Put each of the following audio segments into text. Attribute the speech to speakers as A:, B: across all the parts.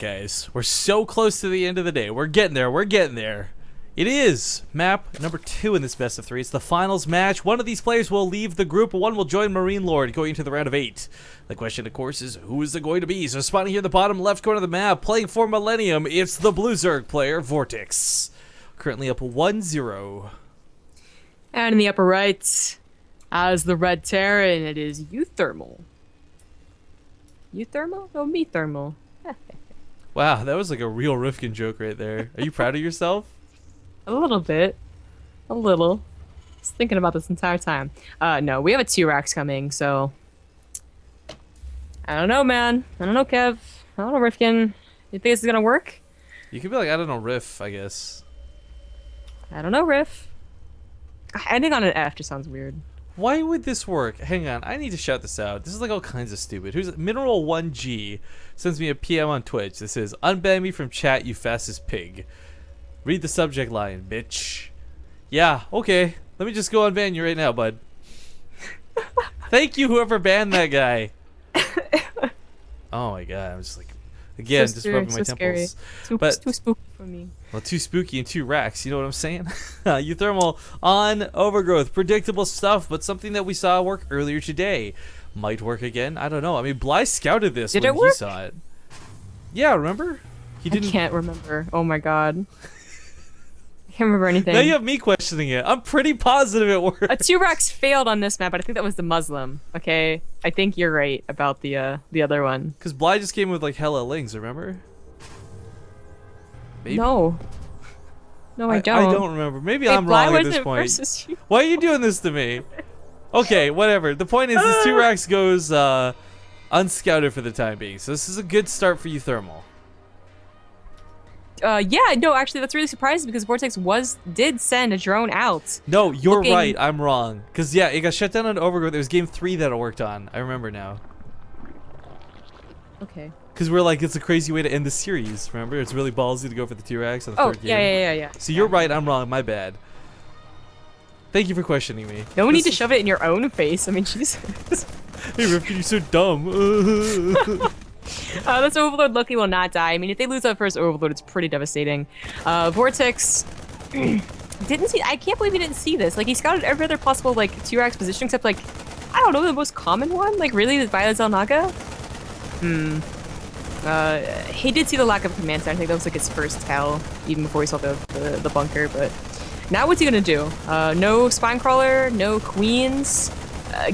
A: Guys, we're so close to the end of the day. We're getting there. We're getting there. It is map number 2 in this best of 3. It's the finals match. One of these players will leave the group, one will join Marine Lord going into the round of 8. The question, of course, is who is it going to be? So spawning here in the bottom left corner of the map, playing for Millennium, it's the Blue Zerg player, Vortix. Currently up 1-0.
B: And in the upper right, as the Red Terran, it is uThermal. uThermal? No, meThermal.
A: Wow, that was like a real Rifkin joke right there. Are you proud of yourself?
B: A little bit. A little. I was thinking about this entire time. No, we have a T-Rex coming, so... I don't know, man. I don't know, Kev. I don't know, Rifkin. You think this is gonna work?
A: You could be like, I don't know, Riff, I guess.
B: I don't know, Riff. I think on an F just sounds weird.
A: Why would this work? Hang on, I need to shout this out. This is like all kinds of stupid. Who's Mineral1G sends me a PM on Twitch that says, "Unban me from chat, you fastest pig." Read the subject line, bitch. Yeah, okay. Let me just go unban you right now, bud. Thank you, whoever banned that guy. Oh my god, I'm just like, again,
B: So
A: just
B: scary,
A: rubbing my
B: so
A: temples.
B: scary. Too spooky for me.
A: Well, too spooky and too racks, you know what I'm saying? uThermal on Overgrowth. Predictable stuff, but something that we saw work earlier today. Might work again, I don't know. I mean, Bly scouted this when he saw it. Yeah, remember? He didn't.
B: I can't remember. Oh my god. I can't remember anything.
A: Now you have me questioning it. I'm pretty positive it worked.
B: A T-Rex failed on this map, but I think that was the Muslim. Okay, I think you're right about the other one.
A: Because Bly just came with like hella lings, remember? Maybe?
B: No. No, I don't.
A: I don't remember. Maybe I'm wrong at this point. Why are you doing this to me? Okay, whatever. The point is this T-Rex goes unscouted for the time being. So this is a good start for uThermal.
B: Yeah, no, actually, that's really surprising because Vortix did send a drone out.
A: No, you're right. I'm wrong. Because, yeah, it got shut down on Overgrowth. It was game 3 that it worked on. I remember now.
B: Okay.
A: Because we're like, it's a crazy way to end the series. Remember? It's really ballsy to go for the T-Rex on the third game.
B: Yeah.
A: So you're right. I'm wrong. My bad. Thank you for questioning me.
B: No need to shove it in your own face. I mean, Jesus.
A: Hey, Rifkin, you're so dumb.
B: This Overlord lucky will not die. I mean, if they lose that first Overlord, it's pretty devastating. Vortix didn't see. I can't believe he didn't see this. Like, he scouted every other possible like T-Rex position except like, I don't know, the most common one. Like, really, the Violet Zelnaga. He did see the lack of command center. I think that was like his first tell, even before he saw the bunker. But now, what's he gonna do? No spine crawler, no queens.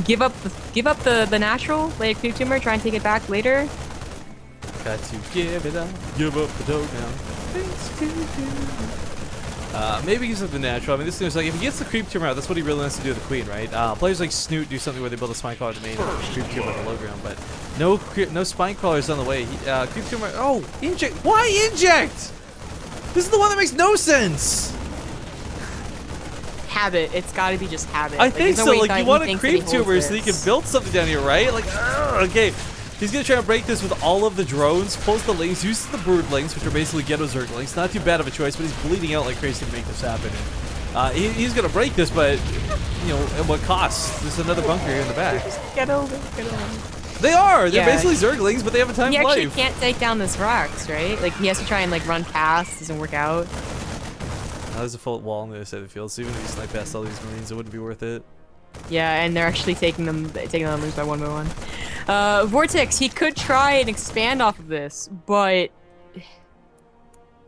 B: Give up the natural, lay a creep tumor, try and take it back later.
A: Got to give it up, give up the dough now. Maybe gives up the natural. I mean, this thing is like, if he gets the creep tumor out, that's what he really wants to do with the queen, right? Players like Snoot do something where they build a spine crawler to main and creep tumor on the low ground, but no spine crawlers on the way. Creep tumor. Oh, inject. Why inject? This is the one that makes no sense.
B: Habit. It's got to be just habit.
A: I think so. Like, you want a creep tumor so you can build something down here, right? Like, okay. He's gonna try to break this with all of the drones, pulls the lings, uses the broodlings, which are basically ghetto zerglings. Not too bad of a choice, but he's bleeding out like crazy to make this happen. And, he's gonna break this, but you know, at what cost? There's another bunker here in the back.
B: Get over.
A: They are. They're basically zerglings, but they have a time of life.
B: He actually can't take down this Rex, right? Like, he has to try and like run past. Doesn't work out.
A: There's a full wall on the other side of the field, so even if you snipe past all these Marines, it wouldn't be worth it.
B: Yeah, and they're actually taking them loose by one by one. Vortix, he could try and expand off of this, but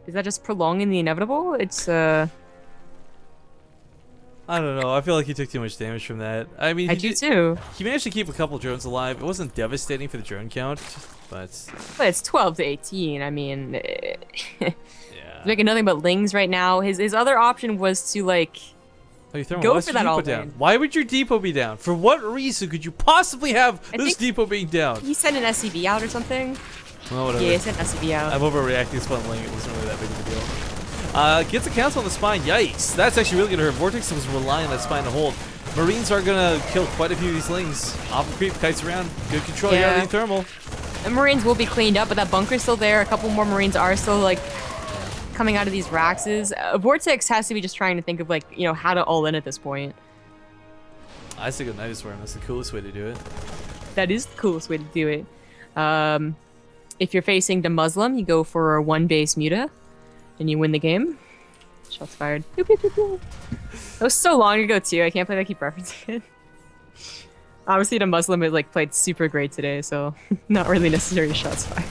B: is that just prolonging the inevitable? It's
A: I don't know. I feel like he took too much damage from that. I mean,
B: I do too.
A: He managed to keep a couple drones alive. It wasn't devastating for the drone count, but
B: it's 12 to 18. I mean,
A: yeah.
B: He's making nothing but lings right now. His other option was to like go for that all
A: down. Why would your depot be down? For what reason could you possibly have this depot being down?
B: He sent an SCV out or something.
A: Well, whatever.
B: Yeah, he sent an SCV out.
A: I'm overreacting. This one ling. It wasn't really that big of a deal. Gets a cancel on the spine. Yikes. That's actually really going to hurt. Vortix was relying on that spine to hold. Marines are going to kill quite a few of these lings. Off the creep, kites around. Good control here on the thermal.
B: The Marines will be cleaned up, but that bunker's still there. A couple more Marines are still like coming out of these Raxes. Vortix has to be just trying to think of like, you know, how to all in at this point.
A: I say go Night Swarm. That's the coolest way to do it.
B: That is the coolest way to do it. If you're facing the Muslim, you go for one base muta, and you win the game. Shots fired. Pew, pew, pew, pew. That was so long ago too. I can't believe I keep referencing it. Obviously, the Muslim is like played super great today, so not really necessary shots fired.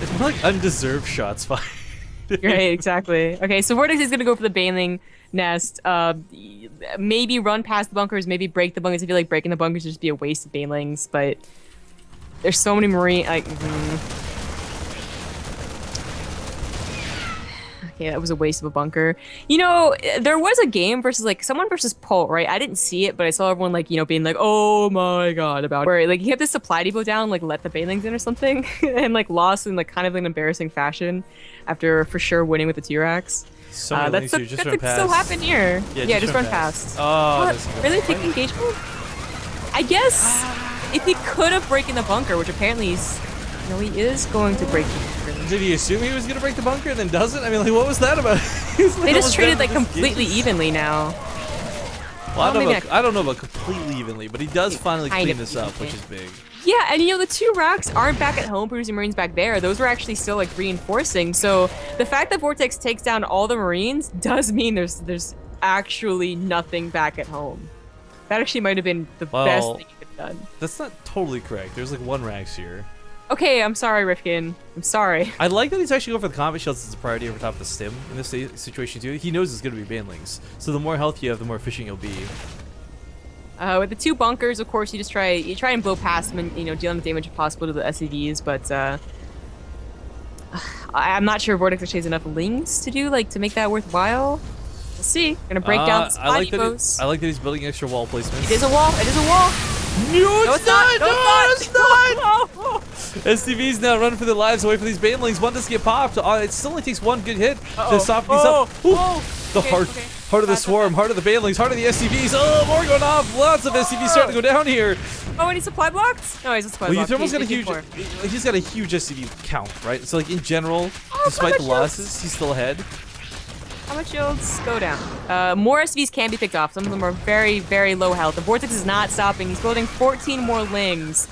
A: It's more like undeserved shots fired.
B: Right, exactly. Okay, so Vortix is gonna go for the Baneling nest. Maybe run past the bunkers, maybe break the bunkers. I feel like breaking the bunkers would just be a waste of Banelings, but there's so many marine. Like, okay, that was a waste of a bunker. You know, there was a game versus like someone versus Pult, right? I didn't see it, but I saw everyone like, you know, being like, "Oh my god," about it. Where like you have the supply depot down, like let the Banelings in or something, and like lost in like kind of an embarrassing fashion after for sure winning with the T-Rex.
A: So many
B: That's
A: just run past.
B: still happen here.
A: Yeah,
B: just run past.
A: Oh,
B: What?
A: that's a good
B: Really?
A: point.
B: Take engagement? I guess if he could have broken the bunker, which apparently he's, you know, he is going to break the bunker.
A: Did he assume he was gonna break the bunker and then doesn't? I mean, like, what was that about? He's, like,
B: They just
A: almost
B: traded
A: dead
B: like
A: to this
B: completely
A: game.
B: evenly now.
A: Well, I don't,
B: maybe
A: know, I don't know about completely evenly, but he does finally
B: kind
A: clean
B: of
A: this up,
B: evenly.
A: which is big.
B: Yeah, and you know the two racks aren't back at home producing Marines back there. Those were actually still like reinforcing. So the fact that Vortix takes down all the Marines does mean there's actually nothing back at home. That actually might have been the best thing you could have done.
A: That's not totally correct. There's like one racks here.
B: Okay, I'm sorry, Rifkin. I'm sorry.
A: I like that he's actually going for the combat shields as a priority over top of the stim in this situation too. He knows it's going to be Banelings. So the more health you have, the more efficient you'll be.
B: With the two bunkers, of course, you try and blow past them and, you know, deal enough damage possible to the SCVs, but I'm not sure if Vortix actually has enough lings to do, like, to make that worthwhile. We'll see. Gonna break down the spot depots.
A: I like that he's building extra wall placements.
B: It is a wall. It is a wall.
A: No, it's not.
B: No, it's not.
A: SCVs now running for their lives away from these Banelings. One doesn't get popped. It still only takes one good hit to soften these up. Ooh. The heart of the swarm, heart of the Banelings, heart of the SCVs. Oh, more going off. Lots of SCVs starting to go down here.
B: Oh, and he's supply blocked? No, he's a supply blocked.
A: uThermal's got a huge, he's got a huge SCV count, right? So like in general, despite the losses, he's still ahead.
B: How much shields go down? More SCVs can be picked off. Some of them are very, very low health. The Vortix is not stopping. He's building 14 more lings.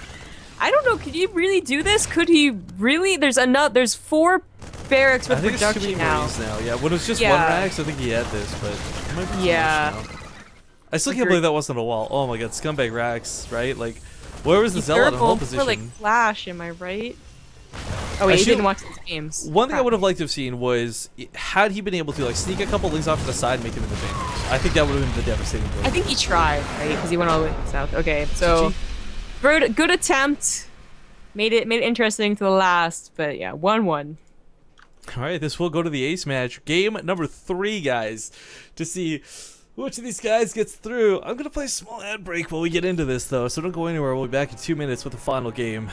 B: I don't know. Could he really do this? Could he really? There's 4 barracks with production now.
A: Yeah, when it was just one racks, I think he had this, but it might be too much now. I still can't believe that wasn't a wall. Oh my god, scumbag racks, right? Like, where was the Zealot in whole position?
B: For, like, flash, am I right? Oh wait, he didn't watch these games.
A: One thing I would have liked to have seen was, had he been able to like sneak a couple lings off to the side and make them in the Banelings. I think that would have been the devastating blow.
B: I think he tried, right? Because he went all the way south. Okay, so good attempt. Made it interesting to the last, but yeah, 1-1.
A: All right, this will go to the ace match, game number 3, guys, to see which of these guys gets through. I'm gonna play a small ad break while we get into this, though, so don't go anywhere. We'll be back in 2 minutes with the final game.